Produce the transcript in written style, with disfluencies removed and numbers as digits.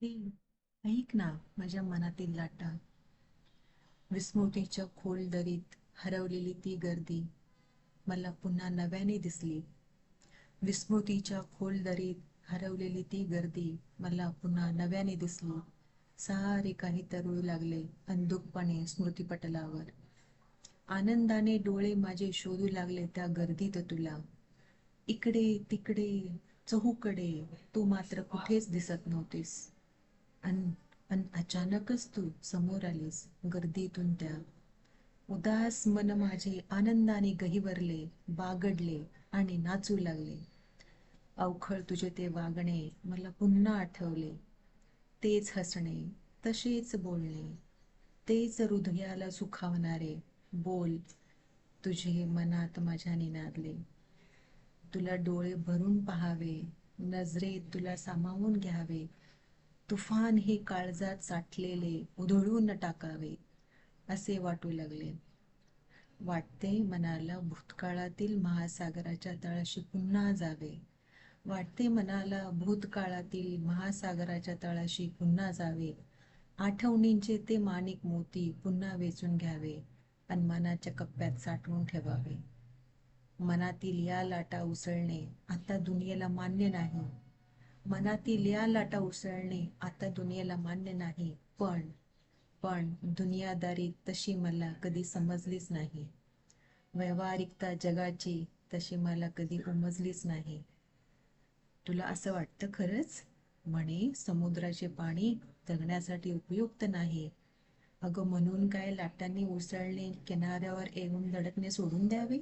हे ऐक ना माझ्या मनातील लाटा. विस्मृतीच्या खोल दरीत हरवलेली ती गर्दी मला पुन्हा नव्याने दिसली. विस्मृतीच्या खोल दरीत हरवलेली ती गर्दी मला पुन्हा नव्याने दिसली. सारे काही तरळू लागले अंधुकपणे स्मृतीपटलावर. आनंदाने डोळे माझे शोधू लागले त्या गर्दीत तुला. इकडे तिकडे चहूकडे तू मात्र कुठेच दिसत नव्हतीस. अन अन अचानकच तू समोर आलीस गर्दीतून त्या. उदास मन माझे आनंदाने गहिवरले, बागडले आणि नाचू लागले. अवखळ तुझे ते वागणे मला पुन्हा आठवले. तेच हसणे, तसेच बोलणे, तेच हृदयाला सुखावणारे बोल तुझे मनात माझ्या निनादले. तुला डोळे भरून पाहावे, नजरेत तुला सामावून घ्यावे, तुफान हे काळजात साठलेले उधळून टाकावे असे वाटू लागले. वाटते मनाला भूतकाळातील महासागराच्या तळाशी पुन्हा जावे. वाटते मनाला भूतकाळातील महासागराच्या तळाशी पुन्हा जावे. आठवणींचे ते माणिक मोती पुन्हा वेचून घ्यावे आणि मनाच्या कप्प्यात साठवून ठेवावे. मनातील या लाटा उसळणे आता दुनियेला मान्य नाही. मनातील या लाटा उसळणे आता दुनियेला मान्य नाही. पण दुनियादारी तशी मला कधी समजलीच नाही. व्यावहारिकता जगाची तशी मला कधी उमजलीच नाही. तुला असं वाटतं खरंच? म्हणे समुद्राचे पाणी जगण्यासाठी उपयुक्त नाही. अगं म्हणून काय लाटांनी उसळणे किनाऱ्यावर येऊन धडकणे सोडून द्यावे?